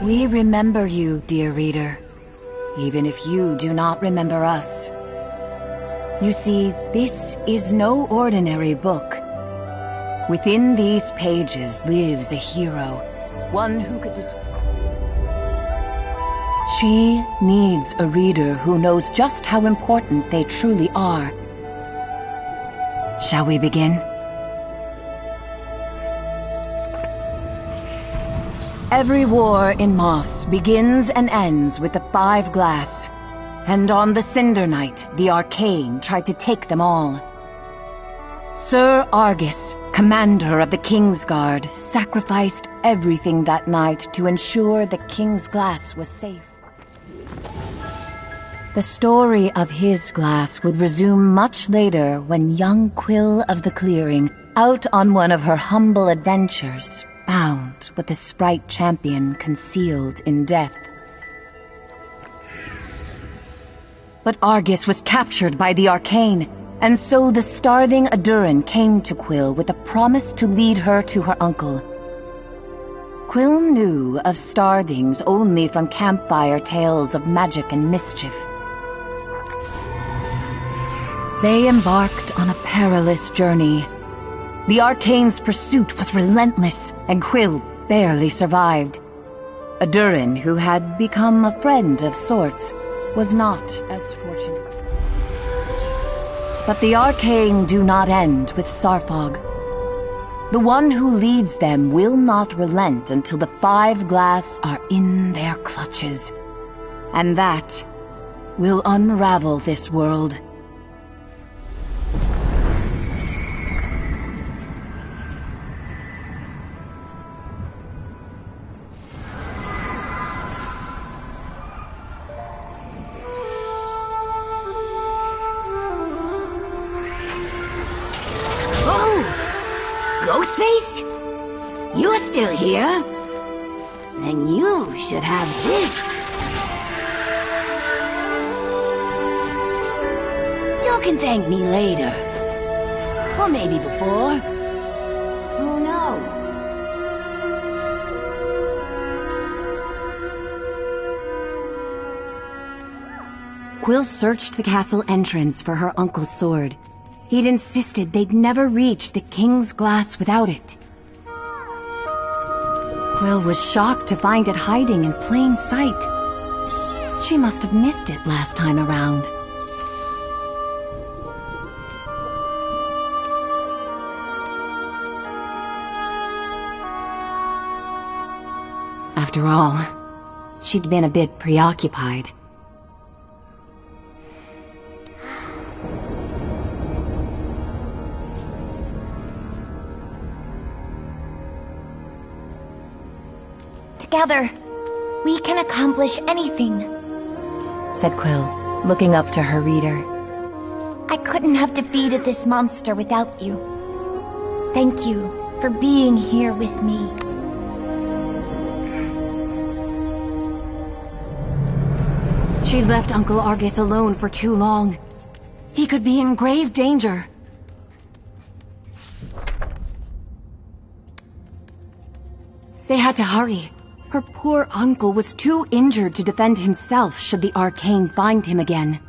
We remember you, dear reader, even if you do not remember us. You see, this is no ordinary book. Within these pages lives a hero, one who could... She needs a reader who knows just how important they truly are. Shall we begin? Every war in Moss begins and ends with the Five Glass, and on the Cinder Night, the Arcane tried to take them all. Sir Argus, commander of the King's Guard, sacrificed everything that night to ensure the King's Glass was safe. The story of his glass would resume much later when young Quill of the Clearing, out on one of her humble adventures, found what the Sprite Champion concealed in death. But Argus was captured by the Arcane, and so the Starthing Aduran came to Quill with a promise to lead her to her uncle. Quill knew of Starthings only from campfire tales of magic and mischief. They embarked on a perilous journey. The Arcane's pursuit was relentless, and Quill barely survived. Aduran, who had become a friend of sorts, was not as fortunate. But the Arcane do not end with Sarfog. The one who leads them will not relent until the Five Glass are in their clutches. And that will unravel this world. Ghostface? You're still here? Then you should have this. You can thank me later. Or maybe before. Who knows? Quill searched the castle entrance for her uncle's sword. He'd insisted they'd never reach the King's Glass without it. Quill was shocked to find it hiding in plain sight. She must have missed it last time around. After all, she'd been a bit preoccupied. Together, we can accomplish anything, said Quill, looking up to her reader. I couldn't have defeated this monster without you. Thank you for being here with me. She'd left Uncle Argus alone for too long. He could be in grave danger. They had to hurry. Her poor uncle was too injured to defend himself should the Arcane find him again.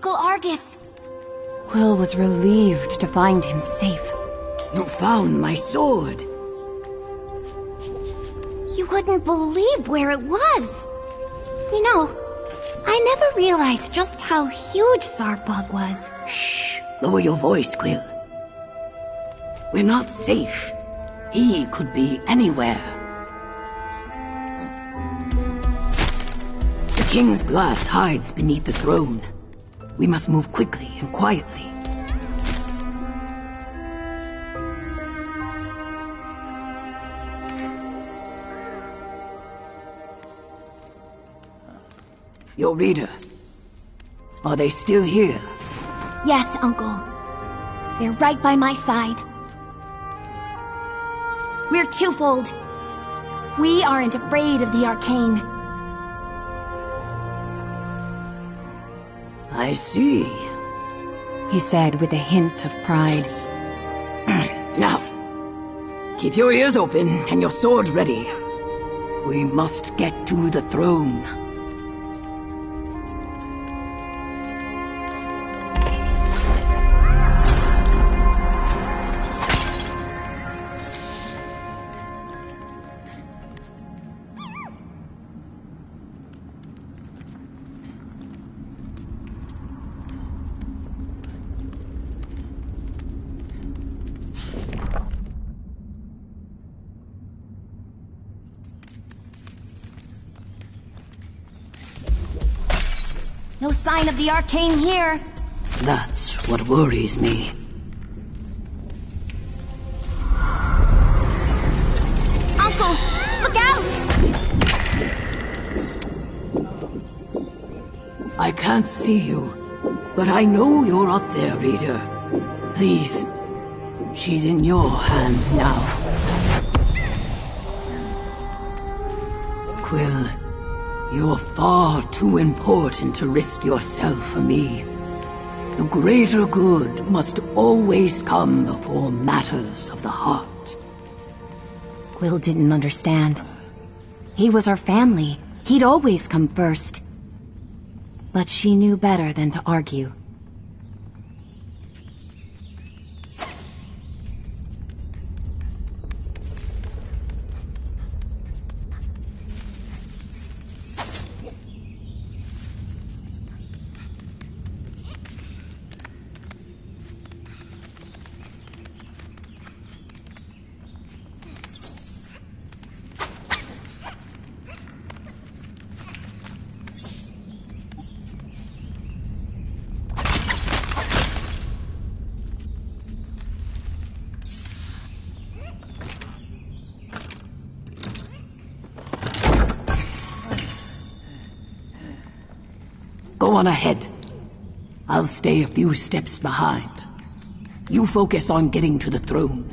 Uncle Argus. Quill was relieved to find him safe. You found my sword. You wouldn't believe where it was. You know, I never realized just how huge Zarpog was. Shh! Lower your voice, Quill. We're not safe. He could be anywhere. The King's glass hides beneath the throne. We must move quickly and quietly. Your reader. Are they still here? Yes, Uncle. They're right by my side. We're twofold. We aren't afraid of the arcane. I see, He said with a hint of pride. Now, keep your ears open and your sword ready. We must get to the throne. No sign of the arcane here. That's what worries me. Uncle, look out! I can't see you, but I know you're up there, Reader. Please, she's in your hands now. Quill, you're far too important to risk yourself for me. The greater good must always come before matters of the heart. Quill didn't understand. He was our family. He'd always come first. But she knew better than to argue. Go on ahead. I'll stay a few steps behind. You focus on getting to the throne.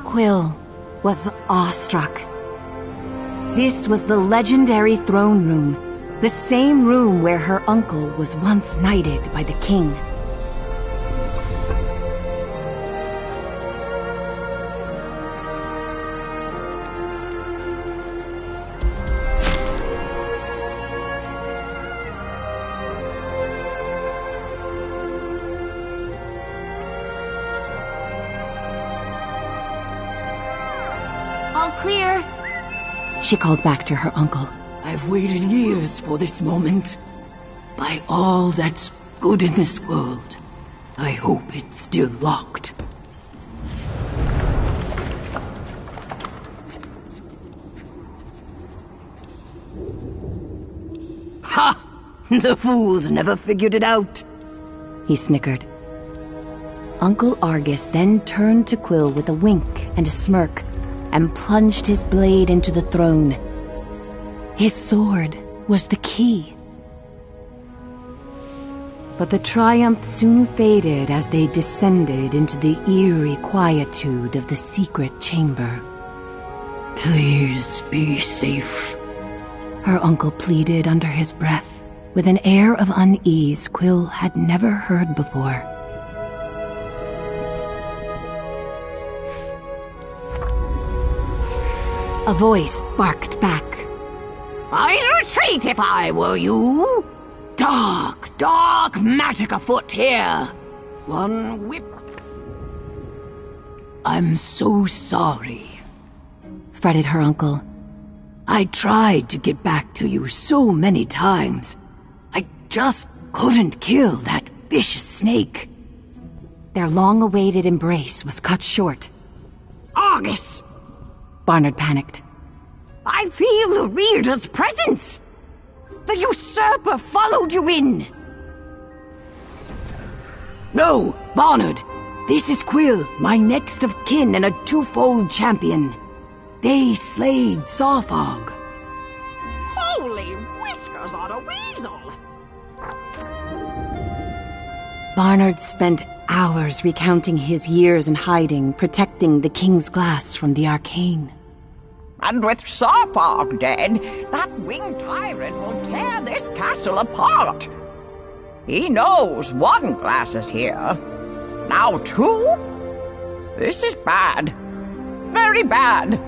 Quill was awestruck. This was the legendary throne room, the same room where her uncle was once knighted by the king. All clear. She called back to her uncle. I've waited years for this moment. By all that's good in this world, I hope it's still locked. Ha! The fools never figured it out. He snickered. Uncle Argus then turned to Quill with a wink and a smirk, and plunged his blade into the throne. His sword was the key. But the triumph soon faded as they descended into the eerie quietude of the secret chamber. Please be safe, Her uncle pleaded under his breath, with an air of unease Quill had never heard before. A voice barked back. I'd retreat if I were you. Dark magic afoot here. One whip. I'm so sorry, Fretted her uncle. I tried to get back to you so many times. I just couldn't kill that vicious snake. Their long-awaited embrace was cut short. Argus! Barnard panicked. I feel the Reader's presence! The usurper followed you in! No, Barnard! This is Quill, my next of kin and a twofold champion. They slayed Sawfog. Holy whiskers on a weasel! Barnard spent hours recounting his years in hiding, protecting the King's Glass from the arcane. And with Sawfog dead, that winged tyrant will tear this castle apart. He knows one glass is here. Now two? This is bad. Very bad.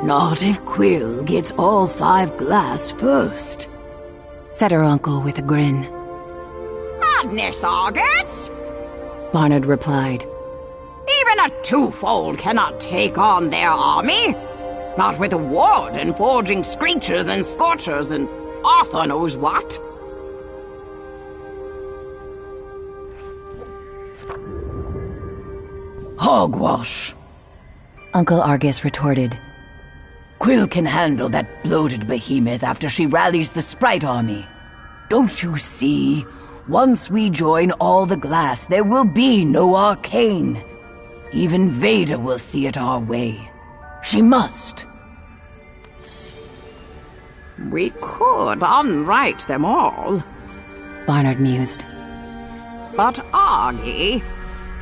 Not if Quill gets all 5 glass first, said her uncle with a grin. Madness, Argus! Barnard replied. Even a twofold cannot take on their army. Not with a warden forging screechers and scorchers and Arthur knows what. Hogwash! Uncle Argus retorted. Quill can handle that bloated behemoth after she rallies the Sprite Army. Don't you see? Once we join all the glass, there will be no arcane. Even Vader will see it our way. She must. We could unwrite them all. Barnard mused. But Argy,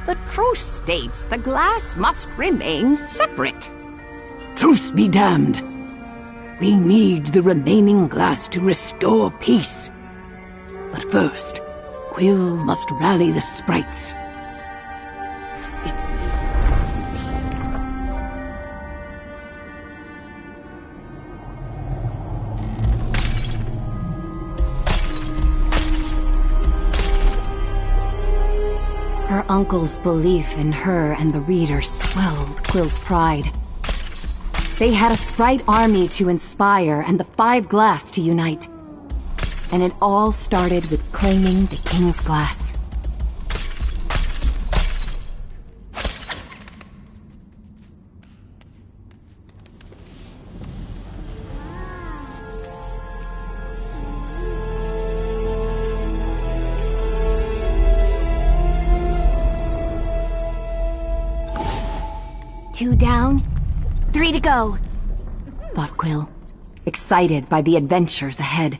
the truce states the glass must remain separate. Truce be damned. We need the remaining glass to restore peace. But first, Quill must rally the sprites. It's... Her uncle's belief in her and the reader swelled Quill's pride. They had a Sprite army to inspire and the 5 glass to unite. And it all started with claiming the King's glass. Two down, 3 to go. Thought Quill, excited by the adventures ahead.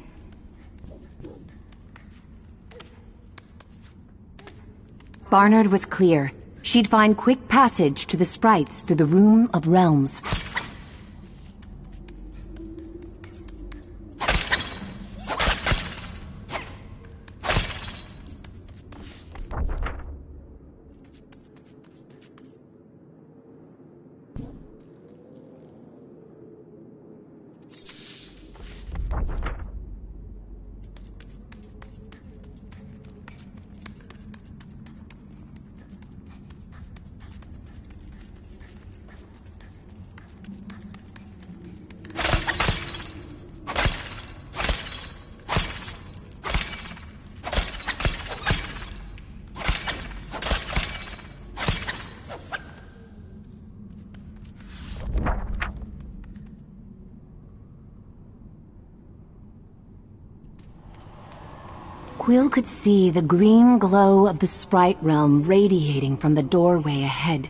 Barnard was clear. She'd find quick passage to the sprites through the Room of Realms. Quill could see the green glow of the Sprite Realm radiating from the doorway ahead.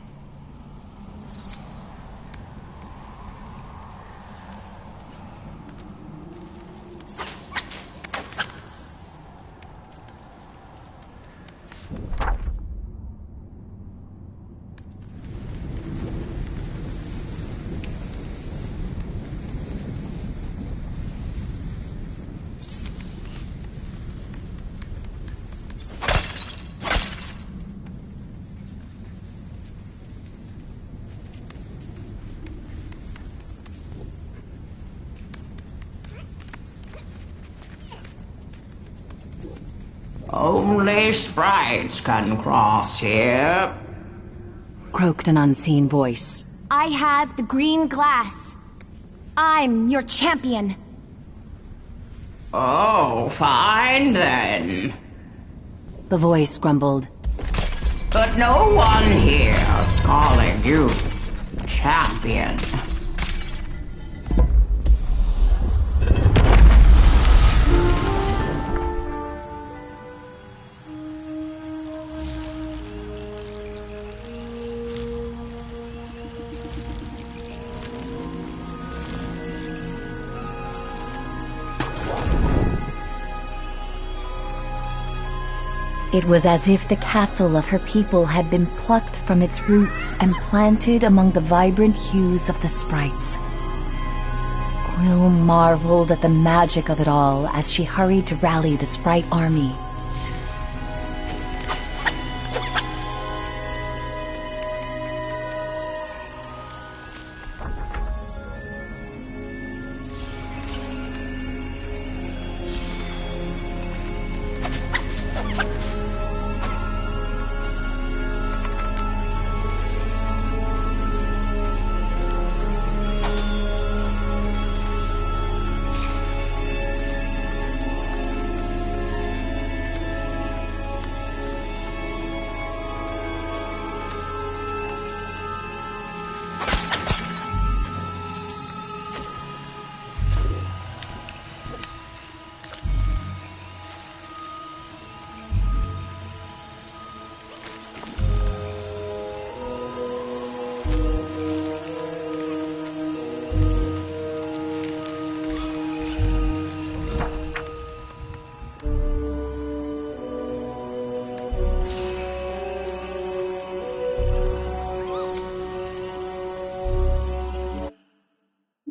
Only sprites can cross here, Croaked an unseen voice. I have the green glass. I'm your champion. Oh, fine then. The voice grumbled. But no one here is calling you champion. It was as if the castle of her people had been plucked from its roots and planted among the vibrant hues of the sprites. Quill marveled at the magic of it all as she hurried to rally the Sprite army.